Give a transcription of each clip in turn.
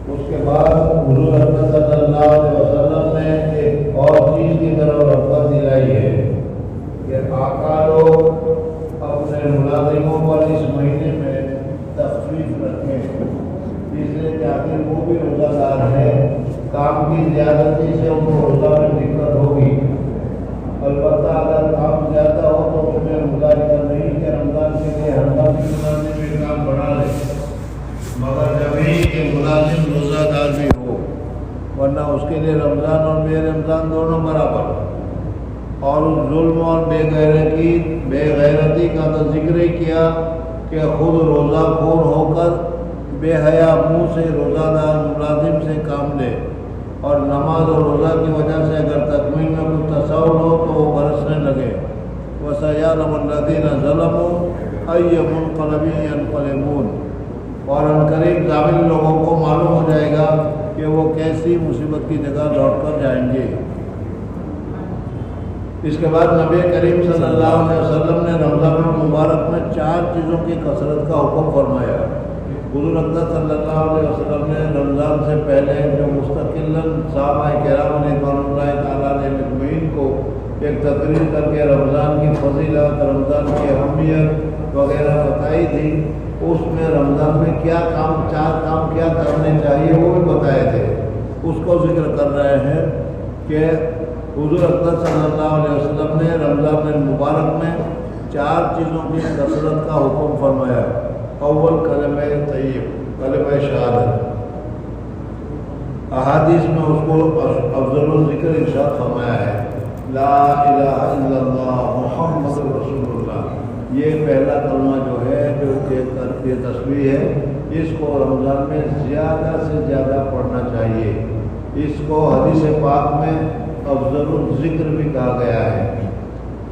اس کے بعد حضور اکرم صلی اللہ علیہ وسلم نے ایک اور چیز کی طرف رغبت دلائی ہے کہ آقا لوگ اپنے ملازموں پر اس مہینے میں تخفیف رکھیں، اس لیے کہ آخر وہ بھی روزہ دار ہے، کام کی زیادتی سے ان کو روزہ میں دقت ہوگی۔ البتہ اگر کام زیادہ ہو تو اس میں مظاہرہ نہیں کہ رمضان کے لیے ہر بھی ملازم میں کام بڑھا لے، مگر جبھی کہ ملازم روزہ دار بھی ہو، ورنہ اس کے لیے رمضان اور بے رمضان دونوں برابر۔ اور اس ظلم اور بے غیرتی کا تو ذکر ہی کیا کہ خود روزہ خور ہو کر بے حیا منہ سے روزہ دار ملازم سے کام لے، اور نماز اور روزہ کی وجہ سے اگر تکمیل میں کچھ تصور ہو تو وہ برسنے لگے۔ وَسَيَعْلَمُ الَّذِينَ ظَلَمُوا أَيَّ مُنقَلَبٍ يَنقَلِبُونَ، اور عنقریب ظالم لوگوں کو معلوم ہو جائے گا کہ وہ کیسی مصیبت کی جگہ لوٹ کر جائیں گے۔ اس کے بعد نبی کریم صلی اللہ علیہ وسلم نے رمضان المبارک میں 4 چیزوں کی کثرت کا حکم فرمایا۔ حضور اکرم صلی اللہ علیہ وسلم نے رمضان سے پہلے جو مستقلاً صحابہ کرام رضوان اللہ تعالیٰ علیہ مجمعین کو ایک تقریر کر کے رمضان کی فضیلت، رمضان کی اہمیت وغیرہ بتائی تھی، اس میں رمضان میں کیا کام، 4 کام کیا کرنے چاہیے وہ بھی بتائے تھے۔ اس کو ذکر کر رہے ہیں کہ حضور اکرم صلی اللہ علیہ وسلم نے رمضان المبارک میں 4 چیزوں کی کثرت کا حکم فرمایا۔ اول کلمہ طیب، کلمہ شہادت، احادیث میں اس کو افضل الذکر ارشاد فرمایا ہے، لا الہ الا اللہ محمد رسول اللہ۔ یہ پہلا کلمہ جو ہے، جو یہ تسبیح ہے، اس کو رمضان میں زیادہ سے زیادہ پڑھنا چاہیے۔ اس کو حدیث پاک میں افضل الذکر بھی کہا گیا ہے۔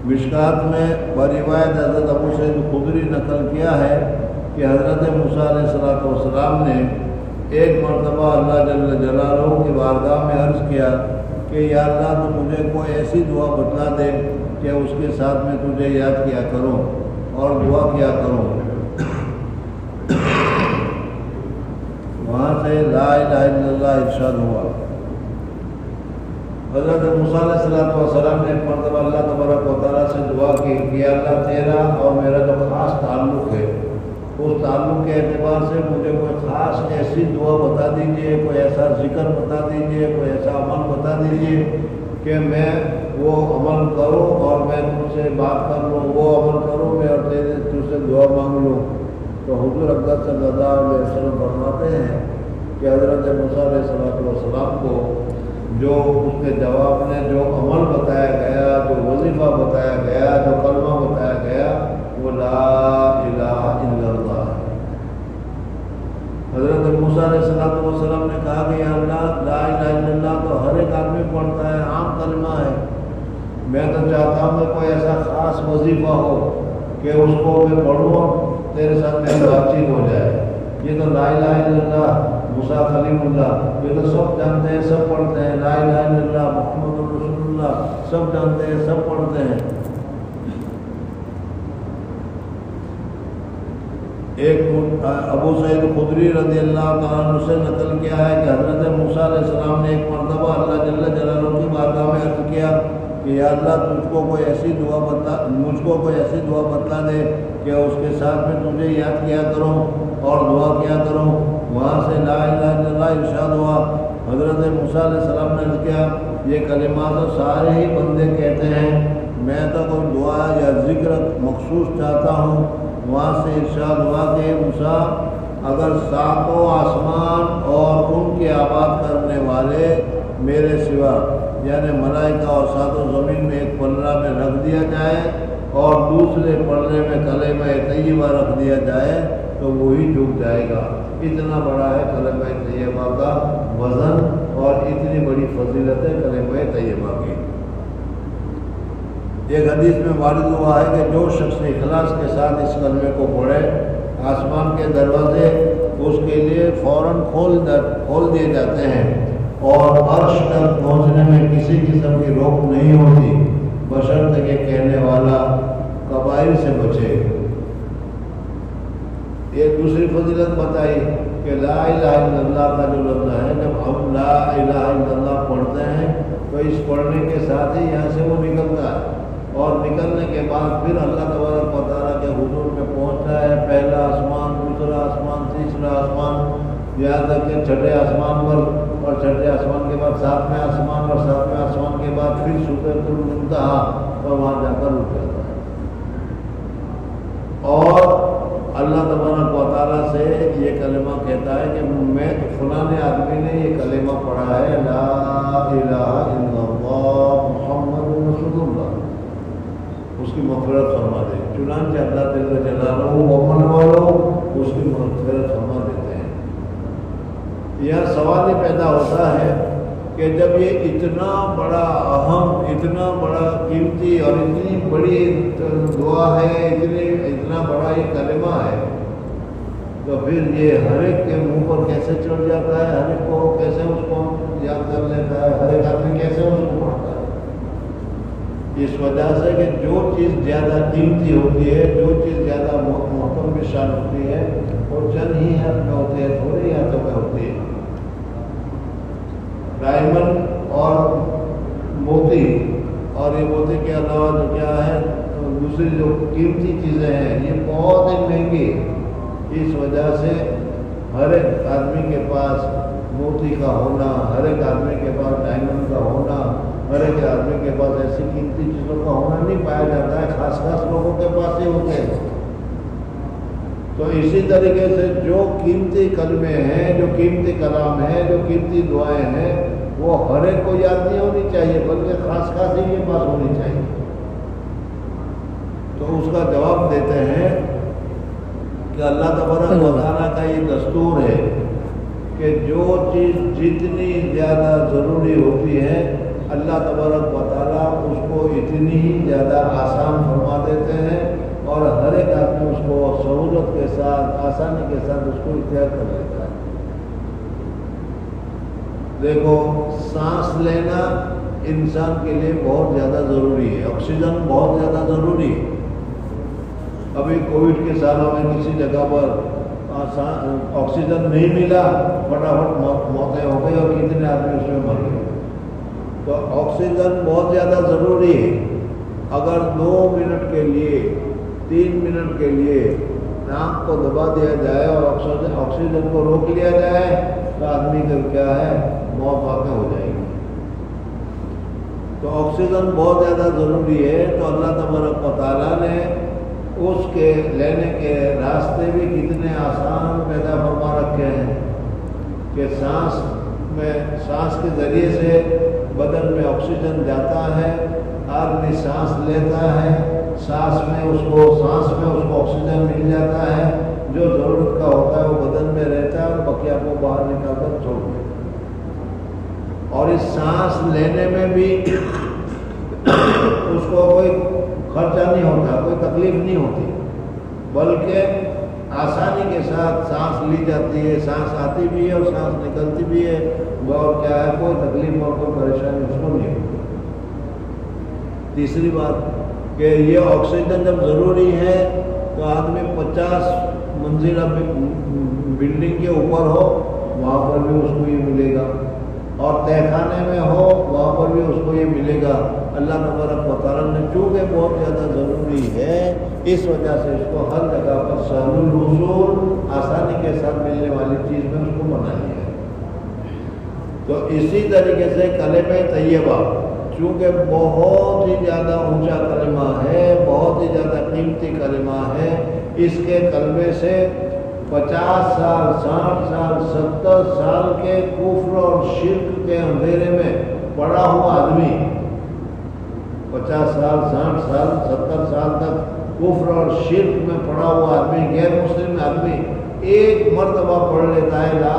مشکات میں بروایت حضرت ابو سعید خدری نقل کیا ہے کہ حضرت موسیٰ علیہ السلام نے ایک مرتبہ اللہ جل جلالہ کی بارگاہ میں عرض کیا کہ یا اللہ تو مجھے کوئی ایسی دعا بتلا دے کہ اس کے ساتھ میں تجھے یاد کیا کروں اور دعا کیا کروں۔ وہاں سے لا الہ الا اللہ ارشاد ہوا۔ حضرت موسیٰ علیہ السلام نے ایک مرتبہ اللہ تبارک و تعالیٰ سے دعا کی کہ اللہ تیرا اور میرا جو خاص تعلق ہے، اس تعلق کے اعتبار سے مجھے کوئی خاص ایسی دعا بتا دیجئے، کوئی ایسا ذکر بتا دیجئے، کوئی ایسا عمل بتا دیجئے کہ میں وہ عمل کروں اور میں تم سے بات کر لوں، وہ عمل کروں میں اور تجھ سے دعا مانگ لوں۔ تو حضور اکرم صلی اللہ علیہ وسلم فرماتے ہیں کہ حضرت موسیٰ علیہ السلام کو جو اس کے جواب میں جو عمل بتایا گیا، جو وظیفہ بتایا گیا، جو کلمہ بتایا گیا، وہ لا الہ الا اللہ۔ حضرت موسیٰ علیہ السلام نے کہا کہ یا اللہ لا الہ الا اللہ تو ہر ایک آدمی پڑھتا ہے، عام کلمہ ہے، میں تو چاہتا ہوں کہ کوئی ایسا خاص وظیفہ ہو کہ اس کو میں پڑھوں اور تیرے ساتھ میری بات چیت ہو جائے۔ یہ تو لا الہ الا اللہ، موسیٰ کلیم اللہ، یہ تو سب جانتے ہیں، سب پڑھتے ہیں، لا الہ الا اللہ محمد رسول اللہ سب جانتے ہیں، سب پڑھتے ہیں۔ ایک ابو سعید خدری رضی اللہ تعالیٰ عنہ سے نقل کیا ہے کہ حضرت موسیٰ علیہ السلام نے ایک مرتبہ اللہ جل جلالہ کی بارگاہ میں عرض کیا کہ یا اللہ مجھ کو کوئی ایسی دعا بتلا دے کہ اس کے ساتھ میں تجھے یاد کیا کروں اور دعا کیا کروں۔ وہاں سے لا الہ الا اللہ ارشاد ہوا۔ حضرت موسیٰ علیہ السلام نے عرض کیا یہ کلمات تو سارے ہی بندے کہتے ہیں، میں تو کوئی دعا یا ذکر مخصوص چاہتا ہوں۔ وہاں سے ارشاد ہوا کہ موسیٰ اگر 7 آسمان اور ان کے آباد کرنے والے میرے سوا یعنی ملائکہ اور 7 زمین میں ایک پلڑا میں رکھ دیا جائے اور دوسرے پلڑے میں کلمہ طیبہ رکھ دیا جائے تو وہی جھک جائے گا۔ اتنا بڑا ہے کلمہ طیبہ کا وزن اور اتنی بڑی فضیلت ہے کلمہ طیبہ کی۔ ایک حدیث میں وارد ہوا ہے کہ جو شخص اخلاص کے ساتھ اس کلمے کو پڑھے، آسمان کے دروازے اس کے لیے فوراً کھول دیے جاتے ہیں اور عرش تک پہنچنے میں کسی قسم کی روک نہیں ہوتی، بشرط کہ کہنے والا کبائر سے بچے۔ ایک دوسری فضیلت بتائی کہ لا الہ الا اللہ کا جو لفظ ہے، جب ہم لا الہ الا اللہ پڑھتے ہیں تو اس پڑھنے کے ساتھ ہی یہاں سے وہ نکلتا ہے، اور نکلنے کے بعد پھر اللہ تبارک و تعالیٰ کے حضور میں پہنچتا ہے، پہلا آسمان، دوسرا آسمان، تیسرا آسمان، یہاں تک کہ چھٹے آسمان پر، اور چھٹے آسمان کے بعد ساتویں آسمان، اور ساتویں آسمان کے بعد پھر سدرۃ المنتہا، اور وہاں جا کر رک جاتا ہے۔ اور اللہ تبارک و تعالیٰ سے یہ کلمہ کہتا ہے کہ میں فلاں آدمی نے یہ کلمہ پڑھا ہے، لا الہ الا اللہ محمد رسول اللہ، اس کی مغفرت فرما دے۔ چنانچہ اللہ جل جلالہ مومن والوں اس کی مغفرت فرما دیتے ہیں۔ یہاں سوال یہ پیدا ہوتا ہے کہ جب یہ اتنا بڑا اہم، اتنا بڑا قیمتی اور اتنی بڑی دعا ہے، اتنا بڑا یہ کلمہ ہے، تو پھر یہ ہر ایک کے منہ پر کیسے چڑھ جاتا ہے، ہر ایک کو کیسے اس کو یاد کر لیتا ہے، ہر ایک آدمی کیسے اس کو پڑھتا ہے؟ اس وجہ سے کہ جو چیز زیادہ قیمتی ہوتی ہے، جو چیز زیادہ محکم بشان ہوتی ہے، وہ چند ہی ہاتھ میں ہوتی ہے، تھوڑے ہی ہاتھوں میں ہوتی ہے۔ ڈائمنڈ اور موتی، اور یہ موتی کے علاوہ جو کیا ہے دوسری جو قیمتی چیزیں ہیں، یہ بہت ہی مہنگی، اس وجہ سے ہر ایک آدمی کے پاس موتی کا ہونا، ہر ایک آدمی کے پاس ڈائمنڈ کا ہونا، ہر ایک آدمی کے پاس ایسی قیمتی چیزوں کا ہونا نہیں پایا جاتا ہے، خاص خاص لوگوں کے پاس ہی ہوتے ہیں۔ تو اسی طریقے سے جو قیمتی کلمے ہیں، جو قیمتی کلام ہیں، جو قیمتی دعائیں ہیں، وہ ہر ایک کو یاد نہیں ہونی چاہیے، بلکہ خاص خاص ہی کے پاس ہونی چاہیے۔ تو اس کا جواب دیتے ہیں کہ اللہ تبارک و تعالیٰ کا یہ دستور ہے کہ جو چیز جتنی زیادہ ضروری ہوتی ہے، اللہ تبارک و تعالیٰ اس کو اتنی ہی زیادہ آسان فرما دیتے ہیں، اور ہر ایک آدمی اس کو سہولت کے ساتھ، آسانی کے ساتھ اس کو اختیار کر لیتا ہے۔ دیکھو، سانس لینا انسان کے لیے بہت زیادہ ضروری ہے، آکسیجن بہت زیادہ ضروری ہے۔ ابھی کووڈ کے سالوں میں کسی جگہ پر آکسیجن نہیں ملا، فٹافٹ موتیں ہو گئی اور کتنے آدمی اس میں مر گئے۔ تو آکسیجن بہت زیادہ ضروری ہے۔ اگر 2 منٹ کے لیے، 3 منٹ کے لیے ناک کو دبا دیا جائے اور آکسیجن کو روک لیا جائے تو آدمی کا کیا ہے، موت واقع ہو جائے گی۔ تو آکسیجن بہت زیادہ ضروری ہے۔ تو اللہ تبارک و تعالیٰ نے اس کے لینے کے راستے بھی کتنے آسان پیدا فرما رکھے ہیں کہ سانس کے ذریعے سے بدن میں آکسیجن جاتا ہے، آدمی سانس لیتا ہے، سانس میں اس کو آکسیجن مل جاتا ہے، جو ضرورت کا ہوتا ہے وہ بدن میں رہتا ہے، اور بقیہ کو باہر نکال کر چھوڑ دیتا ہے۔ اور اس سانس لینے میں بھی اس کو کوئی خرچہ نہیں ہوتا، کوئی تکلیف نہیں ہوتی، بلکہ آسانی کے ساتھ سانس لی جاتی ہے، سانس آتی بھی ہے اور سانس نکلتی بھی ہے، اور کیا ہے، کوئی تکلیف اور کوئی پریشانی اس کو نہیں ہوتی۔ تیسری بات کہ یہ آکسیجن جب ضروری ہے تو آدمی 50 منزلہ بلڈنگ کے اوپر ہو، وہاں پر بھی اس کو یہ ملے گا، اور تہہ خانے میں ہو، وہاں پر بھی اس کو یہ ملے گا۔ اللہ تبارک و تعالیٰ نے چونکہ بہت زیادہ ضروری ہے، اس وجہ سے اس کو ہر جگہ پر سہل الوصول، آسانی کے ساتھ ملنے والی چیز میں اس کو بنا لیا ہے۔ تو اسی طریقے سے کلمہ طیبہ چونکہ بہت ہی زیادہ اونچا کلمہ ہے، بہت ہی زیادہ قیمتی کلمہ ہے، اس کے کلمے سے 50 سال، 60 سال، 70 سال کے کفر اور شرک کے اندھیرے میں پڑا ہوا آدمی، 50 سال، 60 سال، 70 سال تک کفر اور شرک میں پڑا ہوا آدمی، غیر مسلم آدمی ایک مرتبہ پڑھ لیتا ہے لا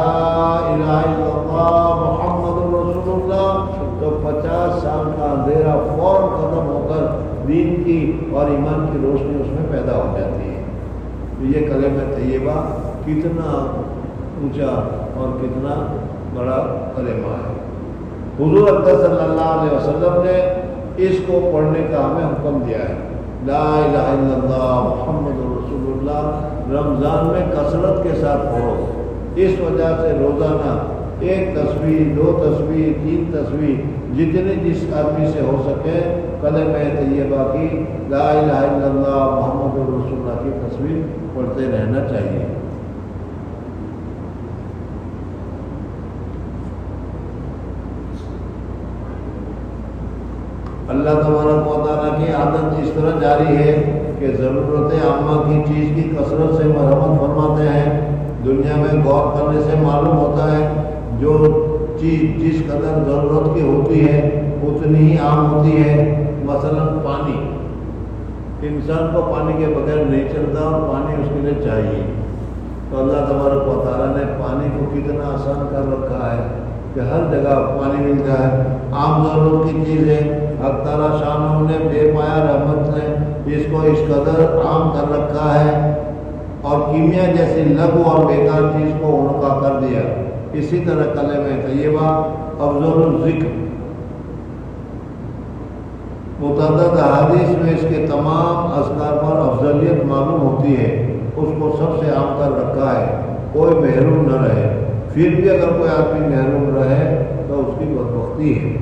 الہ الا اللہ محمد رسول اللہ، تو 50 سال کا اندھیرا فوراً ختم ہو کر دین کی اور ایمان کی روشنی اس میں پیدا ہو جاتی ہے۔ یہ کلمہ طیبہ کتنا اونچا اور کتنا بڑا کلمہ ہے۔ حضور اکرم صلی اللہ علیہ وسلم نے اس کو پڑھنے کا ہمیں حکم دیا ہے، لا الہ الا اللہ محمد رسول اللہ۔ رمضان میں کثرت کے ساتھ پڑھو، اس وجہ سے روزانہ 1 تسبیح 2 تسبیح 3 تسبیح جتنے جس آدمی سے ہو سکے کلمہ طیبہ کی لا الہ الا اللہ محمد رسول اللہ کی تسبیح پڑھتے رہنا چاہیے۔ اللہ تبارک و تعالیٰ کی عادت اس طرح جاری ہے کہ ضرورت عامہ کی چیز کی کثرت سے مرحمت فرماتے ہیں۔ دنیا میں غور کرنے سے معلوم ہوتا ہے جو چیز جس قدر ضرورت کی ہوتی ہے اتنی ہی عام ہوتی ہے۔ مثلا پانی، انسان کو پانی کے بغیر نہیں چلتا اور پانی اس کے لیے چاہیے، تو اللہ تبارک و تعالیٰ نے پانی کو کتنا آسان کر رکھا ہے کہ ہر جگہ پانی ملتا ہے، عام ضرورت کی چیز ہے۔ حق تعالیٰ شانہ نے بے پایا رحمت نے اس کو اس قدر عام کر رکھا ہے اور کیمیا جیسی لغو اور بیکار چیز کو انکا کر دیا۔ اسی طرح کلمہ طیبہ افضل الذکر، متعدد احادیث میں اس کے تمام اذکار پر افضلیت معلوم ہوتی ہے، اس کو سب سے عام کر رکھا ہے، کوئی محروم نہ رہے۔ پھر بھی اگر کوئی آدمی محروم رہے تو اس کی بدبختی ہے۔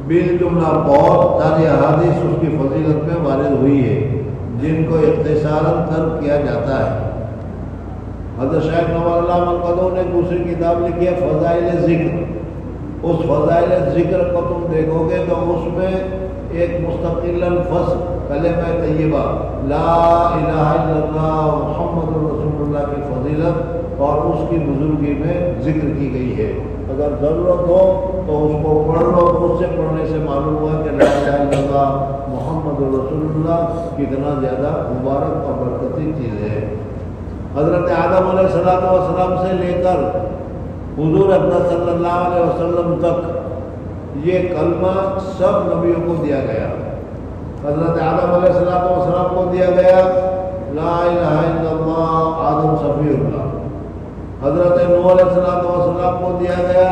بالجملہ بہت ساری احادیث اس کی فضیلت میں وارد ہوئی ہے جن کو اختصاراً ترک کیا جاتا ہے۔ حضرت شیخ نوار اللہ منقدو نے دوسری کتاب لکھی ہے فضائل ذکر۔ اس فضائل ذکر کو تم دیکھو گے تو اس میں ایک مستقل فصل کلمہ طیبہ لا الہ الا اللہ محمد رسول اللہ کی فضیلت اور اس کی بزرگی میں ذکر کی گئی ہے۔ اگر ضرورت ہو تو اس کو پڑھ لو، اس سے پڑھنے سے معلوم ہوا کہ لا الہ الا اللہ محمد رسول اللہ کتنا زیادہ مبارک اور برکتی چیز ہے۔ حضرت آدم علیہ السلام سے لے کر حضور اقدس صلی اللہ علیہ وسلم تک یہ کلمہ سب نبیوں کو دیا گیا۔ حضرت آدم علیہ السلام کو دیا گیا لا الہ الا اللہ آدم صفی اللہ۔ حضرت نوح علیہ السلام کو دیا گیا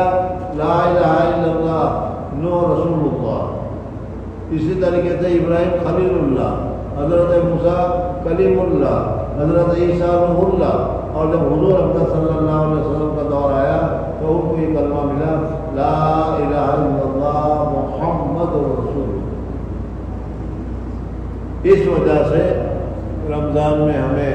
لا الہ الا اللہ نوح رسول اللہ۔ اسی طریقے سے ابراہیم خلیل اللہ، حضرت موسیٰ کلیم اللہ، حضرت عیسیٰ روح اللہ، اور جب حضور اقدس صلی اللہ علیہ وسلم کا دور آیا تو ان کو یہ کلمہ ملا لا الہ الا اللہ محمد رسول اللہ۔ اس وجہ سے رمضان میں ہمیں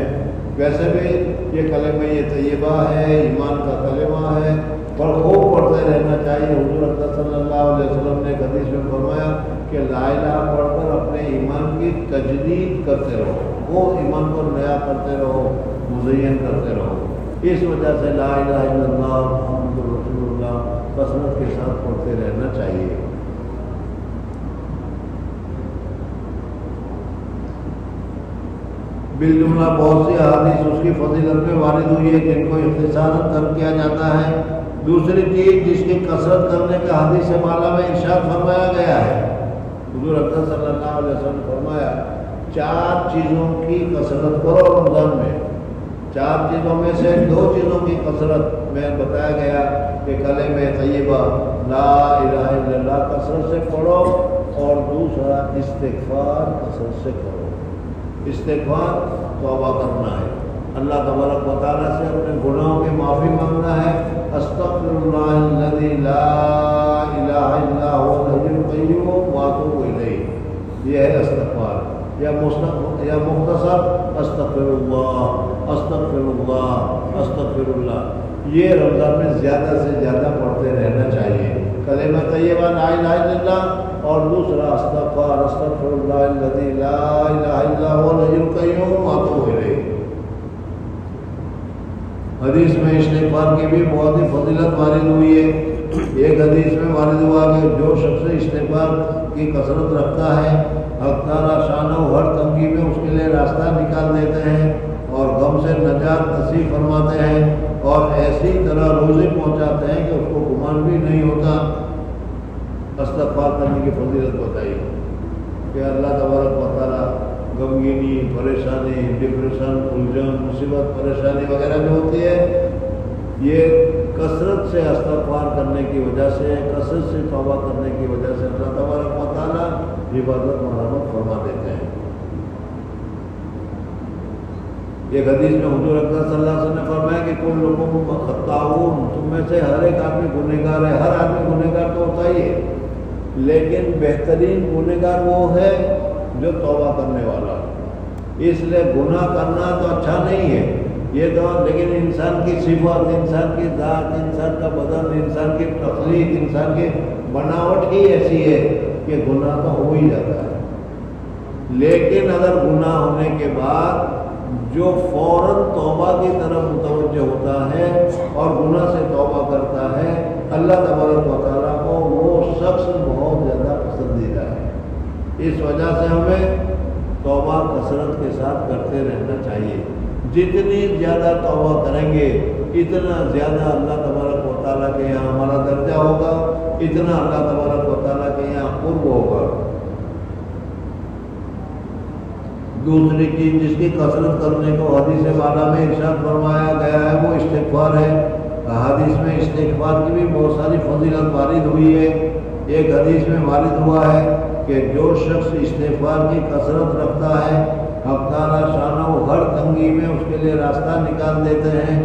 ویسے بھی یہ کلمہ یہ طیبہ ہے، ایمان کا کلمہ ہے، پر خوب پڑھتے رہنا چاہیے۔ حضور اقدس صلی اللہ علیہ وسلم نے حدیث میں فرمایا کہ لا الہ پڑھ کر اپنے ایمان کی تجدید کرتے رہو، وہ ایمان کو نیا کرتے رہو، مزین کرتے رہو۔ اس وجہ سے لا الہ الا اللہ محمد رسول اللہ کثرت کے ساتھ پڑھتے رہنا چاہیے۔ بالجملہ بہت سی احادیث اس کی فضیلت میں وارد ہوئی ہے جن کو اختصاراً ترک کیا جاتا ہے۔ دوسری چیز جس کی کثرت کرنے کا حدیث بالا میں ارشاد فرمایا گیا ہے، حضور اقدس صلی اللہ علیہ وسلم نے فرمایا 4 چیزوں کی کثرت کرو رمضان میں۔ 4 چیزوں میں سے 2 چیزوں کی کثرت میں بتایا گیا کہ کلمہ طیبہ لا الہ الا اللہ کثرت سے پڑھو اور دوسرا استغفار کثرت سے کرو۔ استغفار توبہ کرنا ہے، اللہ تبارک و تعالیٰ سے اپنے گناہوں کی معافی مانگنا ہے۔ استغفر اللہ الذی لا الہ الا هو الحی القیوم واتوب الیہ، یہ ہے استغفار یا مختصر استغفر اللہ استغفر اللہ استغفر اللہ۔ یہ رمضان میں زیادہ سے زیادہ پڑھتے رہنا چاہیے، کلمہ طیبہ لا الہ الا اللہ اور دوسرا استغفار استغفر اللہ الذی لا الہ الا هو الحی القیوم واتوب الیہ۔ حدیث میں استغفار کی بھی بہت ہی فضیلت وارد ہوئی ہے۔ ایک حدیث میں وارد ہوا کہ جو شخص استغفار کی کثرت رکھتا ہے حق تعالیٰ شانہ ہر تنگی میں اس کے لیے راستہ نکال دیتے ہیں اور غم سے نجات نصیب فرماتے ہیں اور ایسی طرح روزی پہنچاتے ہیں کہ اس کو گمان بھی نہیں ہوتا۔ استغفار کرنے کی فضیلت بتائی کہ اللہ تبارک و تعالیٰ غمگینی، پریشانی، ڈپریشن، الجھن، مصیبت، پریشانی وغیرہ جو ہوتی ہے یہ کثرت سے استغفار کرنے کی وجہ سے، کثرت سے توبہ کرنے کی وجہ سے اللہ تبارک و تعالیٰ حفاظت مرحمت فرما دیتے ہیں۔ ایک حدیث میں حضور اکرم صلی اللہ علیہ وسلم نے فرمایا کہ کلکم خطاؤون، تم میں سے ہر ایک آدمی گنہگار ہے، ہر آدمی گنہگار تو ہوتا ہی ہے، لیکن بہترین گنہگار وہ ہے جو توبہ کرنے والا ہے۔ اس لیے گناہ کرنا تو اچھا نہیں ہے یہ تو، لیکن انسان کی صفات، انسان کی ذات، انسان کا بدن، انسان کی تخلیق، انسان کی بناوٹ ہی ایسی ہے کہ گناہ تو ہو ہی جاتا ہے۔ لیکن اگر گناہ ہونے کے بعد جو فوراً توبہ کی طرف متوجہ ہوتا ہے اور گناہ سے توبہ کرتا ہے، اللہ تبارک و تعالیٰ کو وہ شخص بہت زیادہ پسندیدہ ہے۔ اس وجہ سے ہمیں توبہ کثرت کے ساتھ کرتے رہنا چاہیے۔ جتنی زیادہ توبہ کریں گے اتنا زیادہ اللہ تبارک و تعالیٰ کے یہاں ہمارا درجہ ہوگا، اتنا اللہ تبارک و تعالیٰ کے یہاں قرب ہوگا۔ دوسری چیز جس کی کثرت کرنے کو حدیث بالا میں ارشاد فرمایا گیا ہے وہ استغفار ہے۔ حدیث میں استغفار کی بھی بہت ساری فضیلت وارد ہوئی ہے۔ ایک حدیث میں وارد ہوا ہے کہ جو شخص استغفار کی کثرت رکھتا ہے، حق تعالیٰ شانہ وہ ہر تنگی میں اس کے لیے راستہ نکال دیتے ہیں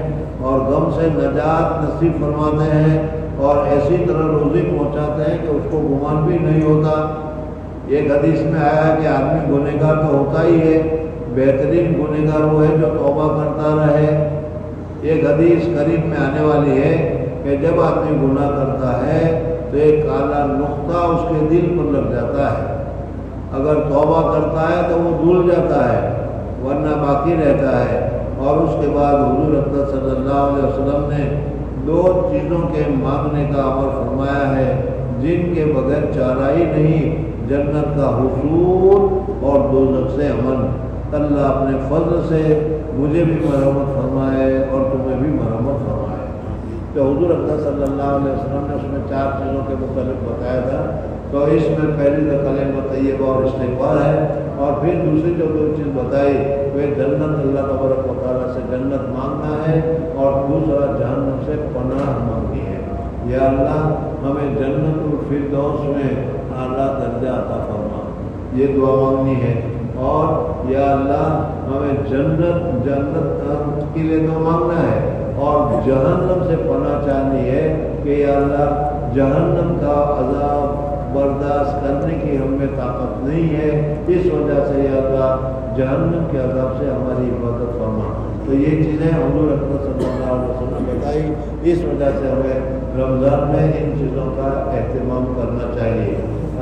اور غم سے نجات نصیب فرماتے ہیں اور ایسی طرح روزی پہنچاتے ہیں کہ اس کو گمان بھی نہیں ہوتا۔ ایک حدیث میں آیا کہ آدمی گنہگار تو ہوتا ہی ہے، بہترین گنہگار وہ ہے جو توبہ کرتا رہے۔ ایک حدیث قریب میں آنے والی ہے کہ جب آدمی گناہ کرتا ہے تو ایک کالا نقطہ اس کے دل پر لگ جاتا ہے، اگر توبہ کرتا ہے تو وہ دھل جاتا ہے ورنہ باقی رہتا ہے۔ اور اس کے بعد حضور اکرم صلی اللہ علیہ وسلم نے دو چیزوں کے مانگنے کا امر فرمایا ہے جن کے بغیر چارہ ہی نہیں، جنت کا حصول اور دوزخ سے امن۔ اللہ اپنے فضل سے مجھے بھی مرحمت فرمائے اور تمہیں بھی مرحمت فرمائے۔ تو حضور اکرم صلی اللہ علیہ وسلم نے اس میں 4 چیزوں کے متعلق بتایا تھا، تو اس میں پہلی تو کلمہ طیبہ اور استغفار ہے، اور پھر دوسری جو 2 چیز بتائی وہ جنت، اللہ تبارک و تعالیٰ سے جنت مانگنا ہے، اور دوسرا جہنم سے پناہ مانگنی ہے۔ یا اللہ ہمیں جنت الفردوس میں اعلیٰ درجہ عطا فرما، یہ دعا مانگنی ہے۔ اور یا اللہ ہمیں جنت کے لیے تو مانگنا ہے اور جہنم سے پناہ چاہنی ہے کہ یا اللہ جہنم کا عذاب برداشت کرنے کی ہم میں طاقت نہیں ہے، اس وجہ سے یا اللہ جہنم کے عذاب سے ہماری حفاظت فرما۔ تو یہ چیزیں حضور اکرم صلی اللہ علیہ وسلم نے بتائی، اس وجہ سے ہمیں رمضان میں ان چیزوں کا اہتمام کرنا چاہیے۔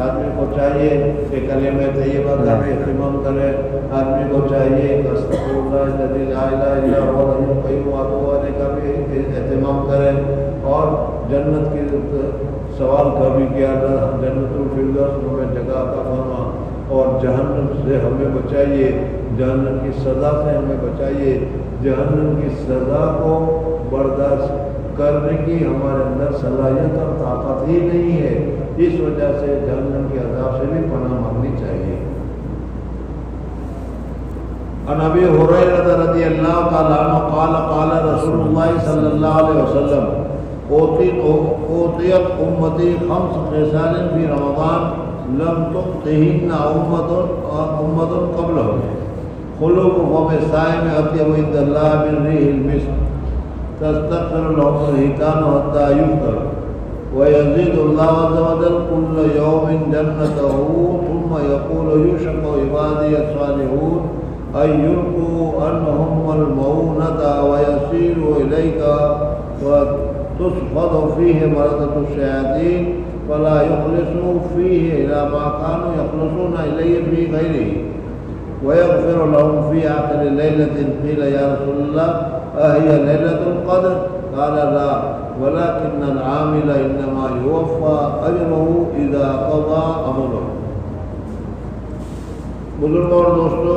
آدمی کو چاہیے کہ کلمہ طیبہ کا بھی اہتمام کرے، آدمی کو چاہیے کہ استغفر اللہ الذی لا الہ الا هو الحی القیوم واتوب الیہ کا بھی اہتمام کرے، اور جنت کی سوال کا بھی کیا جنت الفردوس میں جگہ عطا فرما، اور جہنم سے ہمیں بچائیے، جہنم کی سزا سے ہمیں بچائیے۔ جہنم کی سزا کو برداشت کرنے کی ہمارے اندر صلاحیت اور طاقت ہی نہیں ہے، اس وجہ سے جہنم کے عذاب سے بھی پناہ مانگنی چاہیے۔ عن ابی ہریرہ رضی اللہ تعالی عنہ قال قال رسول اللہ صلی اللہ علیہ وسلم اوتیت امتی 5 خصال فی رمضان لم تؤتہن امت قبلہم، خلوق فم الصائم اطیب عند اللہ من ریح المسک، تستغفر لهم الحیتان حتی یغفر، ويزيد الله عز وجل كل يوم جنته، ثم يقول يوشك عبادي الصالحون أن يلقوا عنهم المؤونة ويسيروا إليك وتصفد فيه مردة الشياطين فلا يخلصوا فيه إلى ما كانوا يخلصون إليه في غيره، ويغفر لهم في آخر ليلة. قيل يا رسول الله أهي ليلة القدر؟ قال لا ولكن العامل انما يوفى اجره اذا قضى عمله۔ بزرگوں اور دوستو،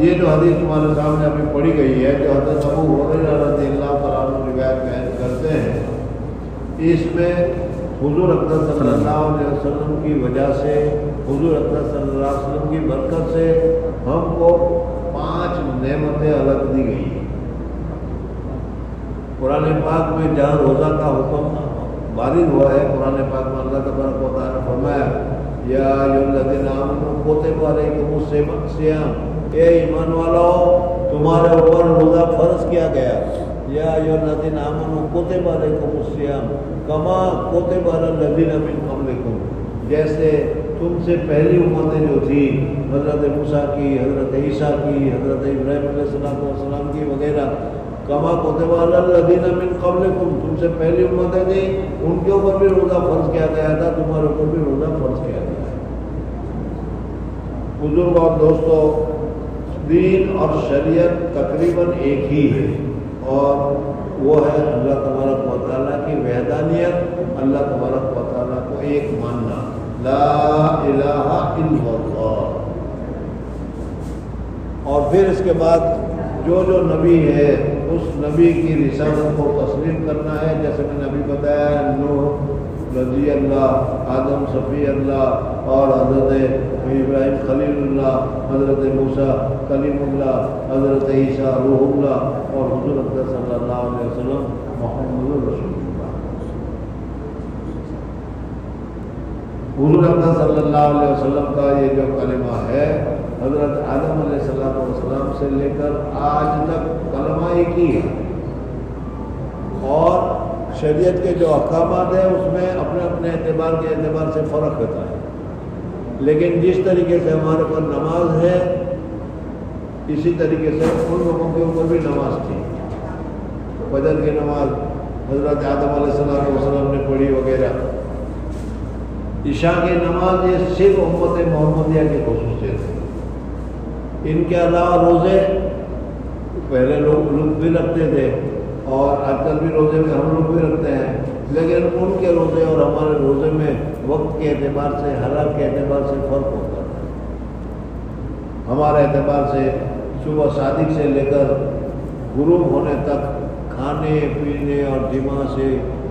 یہ جو حدیث تمہارے سامنے ابھی پڑھی گئی ہے جو حضرت ابو ہریرہ رضی اللہ تعالیٰ عنہ روایت بیان کرتے ہیں، اس میں حضور اکرم صلی اللہ علیہ وسلم کی وجہ سے، حضور اکرم صلی اللہ علیہ وسلم کی برکت سے ہم کو 5 نعمتیں الگ دی گئی ہیں۔ قرآن پاک میں جہاں روزہ کا حکم وارد ہوا ہے، قرآن پاک میں اللہ تبارک و تعالیٰ نے فرمایا یا ایھا الذین آمنوا کتب علیکم الصیام، اے ایمان والو تمہارے اوپر روزہ فرض کیا گیا، یا ایھا آمنوا کتب علیکم الصیام کما کتب علی الذین من قبلکم، جیسے تم سے پہلی امتیں جو تھی، حضرت موسیٰ کی، حضرت عیسیٰ کی، حضرت ابراہیم علیہ السلام کی وغیرہ، کما کتب علی الذین من قبلکم، تم سے پہلی امتیں تھیں ان کے اوپر بھی روزہ فرض کیا گیا تھا، تمہارے اوپر بھی روزہ فرض کیا گیا ہے۔ بزرگ اور دوستو، دین اور شریعت تقریباً ایک ہی ہے، اور وہ ہے اللہ تبارک و تعالیٰ کی وحدانیت، اللہ تبارک و تعالیٰ کو ایک ماننا، لا الہ الا اللہ۔ اور پھر اس کے بعد جو نبی ہے اس نبی کی رسالت کو تسلیم کرنا ہے، جیسے میں نے ابھی بتایا، نوح رضی اللہ، آدم صفی اللہ، اور حضرت ابراہیم خلیل اللہ، حضرت موسیٰ کلیم اللہ، حضرت عیسیٰ روح اللہ، اور حضور اکرم صلی اللہ علیہ وسلم محمد رسول اللہ۔ حضور اکرم صلی اللہ علیہ وسلم کا یہ جو کلمہ ہے، حضرت آدم علیہ السلام سے لے کر آج تک کلمہ ایک ہی ہے، اور شریعت کے جو احکامات ہیں اس میں اپنے اپنے اعتبار سے فرق ہوتا ہے، لیکن جس طریقے سے ہمارے پر نماز ہے اسی طریقے سے ان لوگوں کے اوپر بھی نماز تھی۔ فجر کی نماز حضرت آدم علیہ السلام نے پڑھی وغیرہ۔ عشاء کی نماز یہ صرف امت محمدیہ کی خصوصیت ہے۔ ان کے علاوہ روزے پہلے لوگ بھی رکھتے تھے، اور آج کل بھی روزے میں ہم لوگ بھی رکھتے ہیں، لیکن ان کے روزے اور ہمارے روزے میں وقت کے اعتبار سے، حالات کے اعتبار سے فرق ہوتا ہے۔ ہمارے اعتبار سے صبح صادق سے لے کر غروب ہونے تک کھانے پینے اور جماع سے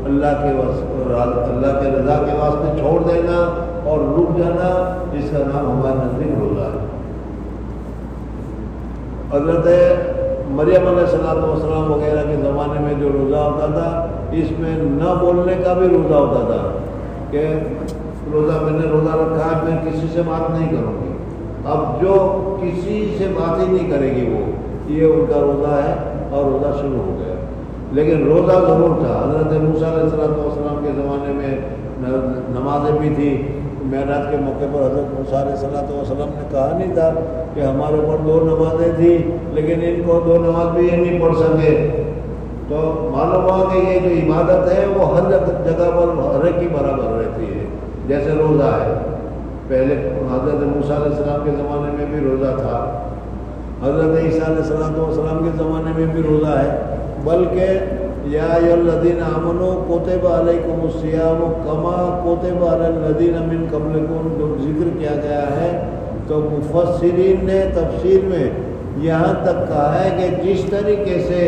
اللہ کے رضا کے واسطے چھوڑ دینا اور رک جانا، اس کا نام ہمارے نزدیک روزہ ہے۔ حضرت مریم علیہ السلام وغیرہ کے زمانے میں جو روزہ ہوتا تھا، اس میں نہ بولنے کا بھی روزہ ہوتا تھا، کہ میں نے روزہ رکھا ہے، میں کسی سے بات نہیں کروں گی۔ اب جو کسی سے بات ہی نہیں کرے گی وہ، یہ ان کا روزہ ہے، اور روزہ شروع ہو گیا۔ لیکن روزہ ضرور تھا۔ حضرت موسیٰ علیہ السلام کے زمانے میں نمازیں بھی تھی۔ معراج کے موقع پر حضرت موسیٰ علیہ السلام نے کہا نہیں تھا کہ ہمارے اوپر 2 نمازیں تھیں، لیکن ان کو 2 نماز بھی یہ نہیں پڑھ سکے۔ تو معلوم ہوا کہ یہ جو عبادت ہے وہ ہر جگہ پر ہر ایک کی برابر رہتی ہے، جیسے روزہ ہے۔ پہلے حضرت موسیٰ علیہ السلام کے زمانے میں بھی روزہ تھا، حضرت عیسیٰ علیہ السلام کے زمانے میں بھی روزہ ہے، بلکہ یا ایھا الذین آمنوا کتب علیکم الصیام کما کتب علی الذین من قبلکم، جو ذکر کیا گیا ہے، تو مفسرین نے تفسیر میں یہاں تک کہا ہے کہ جس طریقے سے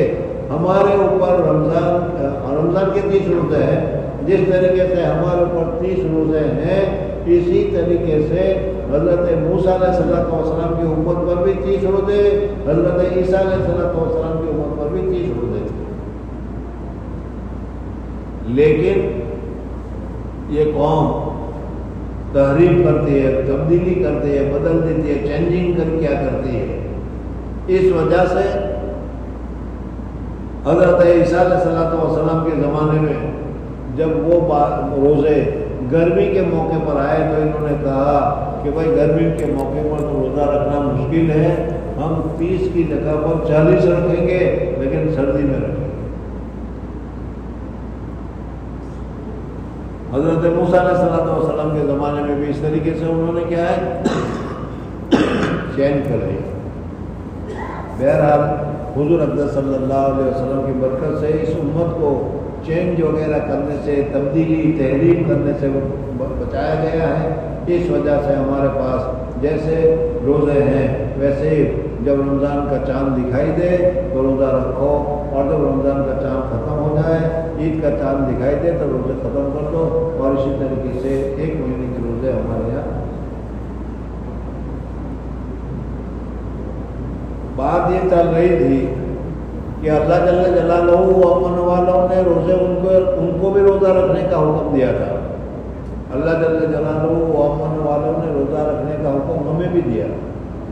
ہمارے اوپر رمضان کے 30 روزے ہیں، جس طریقے سے ہمارے اوپر 30 روزے ہیں، اسی طریقے سے حضرت موسیٰ علیہ السلام کی امت پر بھی 30 روزے، حضرت عیسیٰ علیہ السلام کی امت پر بھی 30 روزے تھے۔ لیکن یہ قوم تحریف کرتی ہے، تبدیلی کرتی ہے، بدل دیتی ہے، چینجنگ کر کیا کرتی ہے۔ اس وجہ سے حضرت عیسیٰ علیہ السلام کے زمانے میں جب وہ روزے گرمی کے موقع پر آئے تو انہوں نے کہا کہ بھائی گرمی کے موقع پر تو روزہ رکھنا مشکل ہے، ہم 30 کی جگہ پر 40 رکھیں گے، لیکن سردی میں رکھیں گے۔ حضرت موسیٰ علیہ السلام کے زمانے میں بھی اس طریقے سے انہوں نے کیا ہے، چینج کر دیا۔ بہرحال حضور اکرم صلی اللہ علیہ وسلم کی برکت سے اس امت کو چینج وغیرہ کرنے سے، تبدیلی تحریف کرنے سے بچایا گیا ہے۔ اس وجہ سے ہمارے پاس جیسے روزے ہیں، ویسے جب رمضان کا چاند دکھائی دے تو روزہ رکھو، اور جب رمضان کا چاند ختم ہو جائے، عید کا چاند دکھائی دے تو روزے ختم کر دو، اور اسی طریقے سے 1 مہینے کے روزے ہمارے یہاں۔ بات یہ چل رہی تھی کہ اللہ جل جلالہ امن والوں نے روزے ان کو بھی روزہ رکھنے کا حکم دیا تھا۔ اللہ جل جلالہ امن والوں نے روزہ رکھنے کا حکم ہمیں بھی دیا،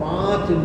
5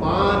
5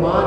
5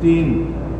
3,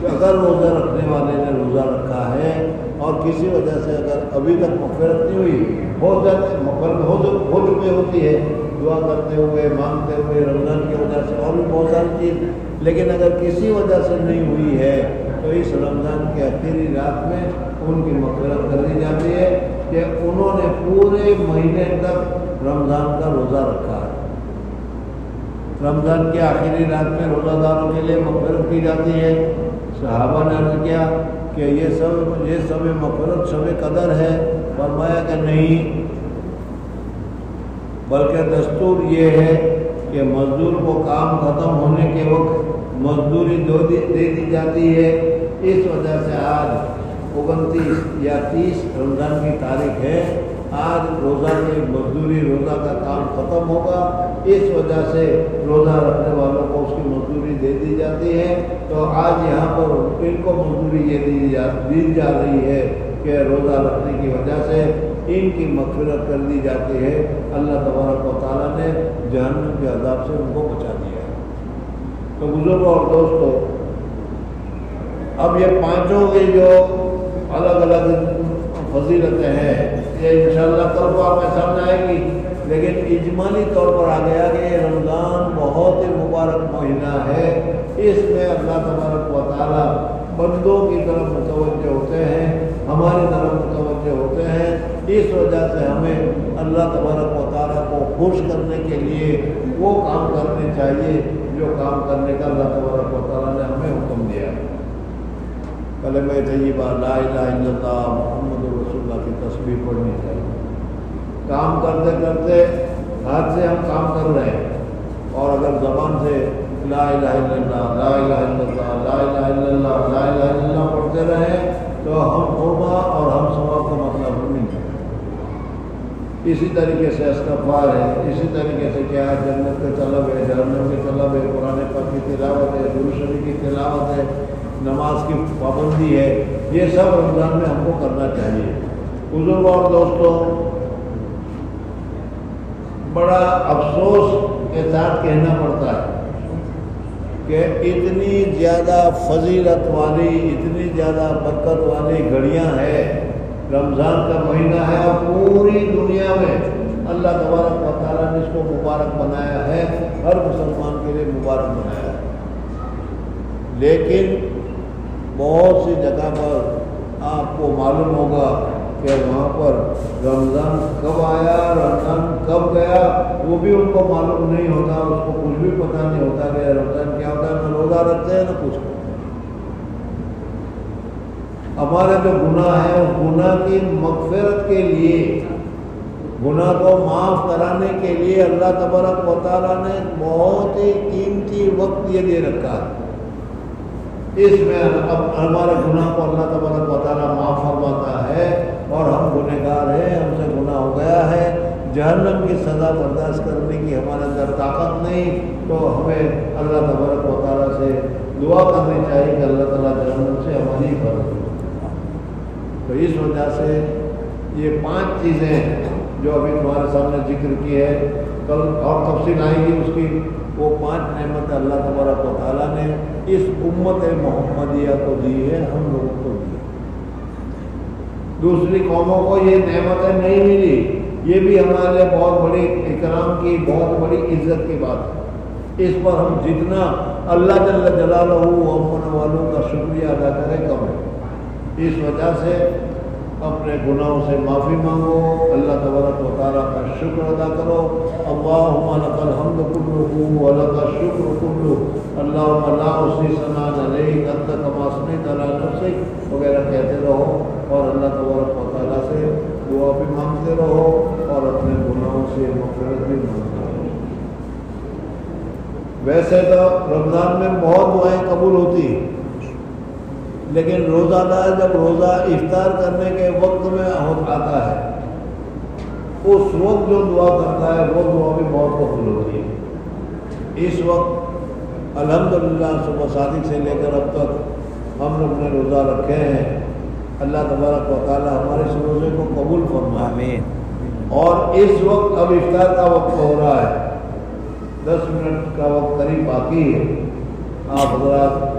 کہ اگر روزہ رکھنے والے نے روزہ رکھا ہے اور کسی وجہ سے اگر ابھی تک مغفرت نہیں ہوئی، ہو جاتی مغفرت ہو چکی ہوتی ہے دعا کرتے ہوئے، مانگتے ہوئے، رمضان کی وجہ سے اور بھی بہت ساری چیز، لیکن اگر کسی وجہ سے نہیں ہوئی ہے تو اس رمضان کے آخری رات میں ان کی مغفرت کر دی جاتی ہے کہ انہوں نے پورے مہینے تک رمضان کا روزہ رکھا ہے۔ رمضان کے آخری رات میں روزہ داروں کے لیے مغفرت کی جاتی ہے۔ صحابہ نے عرض کیا کہ یہ سب مغفرت شب قدر ہے؟ فرمایا کہ نہیں، بلکہ دستور یہ ہے کہ مزدور کو کام ختم ہونے کے وقت مزدوری دے دی جاتی ہے۔ اس وجہ سے آج 29 یا 30 رمضان کی تاریخ ہے، آج روزہ کی مزدوری، روزہ کا کام ختم ہوگا، اس وجہ سے روزہ رکھنے والوں کو اس کی مزدوری دے دی جاتی ہے۔ تو آج یہاں پر ان کو مزدوری یہ دی جا رہی ہے کہ روزہ رکھنے کی وجہ سے ان کی مغفرت کر دی جاتی ہے۔ اللہ تبارک و تعالیٰ نے جہنم کے عذاب سے ان کو بچا دیا ہے۔ تو بزرگوں اور دوستو، اب یہ پانچوں کی جو الگ الگ فضیلتیں ہیں یہ انشاءاللہ کل کو آپ کے سامنے آئے گی، لیکن اجمالی طور پر آ گیا کہ یہ رمضان بہت ہی مبارک مہینہ ہے، اس میں اللہ تبارک و تعالیٰ بندوں کی طرف متوجہ ہوتے ہیں، ہماری طرف متوجہ ہوتے ہیں۔ اس وجہ سے ہمیں اللہ تبارک و تعالیٰ کو خوش کرنے کے لیے وہ کام کرنے چاہیے جو کام کرنے کا اللہ تبارک و تعالیٰ نے ہمیں حکم دیا ہے۔ کلمہ طیبہ لا الہ الا اللہ محمد رسول اللہ کی تسبیح پڑھنی چاہیے۔ کام کرتے کرتے ہاتھ سے ہم کام کر رہے ہیں اور اگر زبان سے لا الہ الا اللہ لا الہ الا اللہ لا الہ الا اللہ لا الہ الا اللہ پڑھتے رہیں تو ہم قربہ اور ہم ثواب کا مطلب نہیں ہے۔ اسی طریقے سے استغفار ہے، اسی طریقے سے کیا جنت کے طلب ہے، جہنم کے طلب ہے، قرآن پاک کی تلاوت ہے، درود شریف کی تلاوت ہے، نماز کی پابندی ہے، یہ سب رمضان میں ہم کو کرنا چاہیے۔ بزرگوں اور دوستوں، بڑا افسوس کے ساتھ کہنا پڑتا ہے کہ اتنی زیادہ فضیلت والی، اتنی زیادہ برکت والی گھڑیاں ہیں، رمضان کا مہینہ ہے اور پوری دنیا میں اللہ تبارک و تعالیٰ نے اس کو مبارک بنایا ہے، ہر مسلمان کے لیے مبارک بنایا ہے، لیکن بہت سی جگہ پر آپ کو معلوم ہوگا کہ وہاں پر رمضان کب آیا، رمضان کب گیا، وہ بھی ان کو معلوم نہیں ہوتا، اس کو کچھ بھی پتہ نہیں ہوتا کہ رمضان کیا ہوتا ہے، نہ روزہ رکھتے ہیں نہ کچھ۔ ہمارے جو گناہ ہیں اس گناہ کی مغفرت کے لیے، گناہ کو معاف کرانے کے لیے اللہ تبارک و تعالیٰ نے بہت ہی قیمتی وقت یہ دے رکھا ہے۔ اس میں اب ہمارے گناہ کو اللہ تبارک و تعالیٰ معاف فرماتا ہے اور ہم گنہگار ہیں، ہم سے گناہ ہو گیا ہے، جہنم کی سزا برداشت کرنے کی ہمارے اندر طاقت نہیں، تو ہمیں اللہ تبارک و تعالیٰ سے دعا کرنی چاہیے کہ اللہ تعالیٰ جہنم سے ہماری حفاظت کرے۔ تو اس وجہ سے یہ 5 چیزیں جو ابھی تمہارے سامنے ذکر کی ہے، کل اور تفصیل آئے گی اس کی، وہ 5 نعمتیں اللہ تبارک و تعالیٰ نے اس امت محمدیہ کو دی ہے، ہم لوگوں کو دی ہے۔ دوسری قوموں کو یہ نعمتیں نہیں ملی، یہ بھی ہمارے لیے بہت بڑی اکرام کی، بہت بڑی عزت کی بات ہے۔ اس پر ہم جتنا اللہ جل جلالہ امن والوں کا شکریہ ادا کریں کم ہے۔ اس وجہ سے اپنے گناہوں سے معافی مانگو، اللہ تبارک و تعالیٰ کا شکر ادا کرو۔ اللہم لک الحمد کلہ ولک الشکر کلہ، اللہم لا احصی ثناء علیک انت کما اثنیت علی نفسک وغیرہ کہتے رہو اور اللہ تبارک و تعالیٰ سے دعا بھی مانگتے رہو اور اپنے گناہوں سے مغفرت بھی مانگتے رہو۔ ویسے تو رمضان میں بہت دعائیں قبول ہوتی ہیں، لیکن روزہ دار جب روزہ افطار کرنے کے وقت میں آتا ہے، اس وقت جو دعا کرتا ہے وہ دعا بھی بہت قبول ہوتی ہے۔ اس وقت الحمدللہ صبح صادق سے لے کر اب تک ہم لوگ نے روزہ رکھے ہیں، اللہ تبارک و تعالیٰ ہمارے اس روزے کو قبول فرمائے۔ آمین۔ اور اس وقت اب افطار کا وقت ہو رہا ہے، 10 منٹ کا وقت قریب باقی ہے۔ آپ حضرات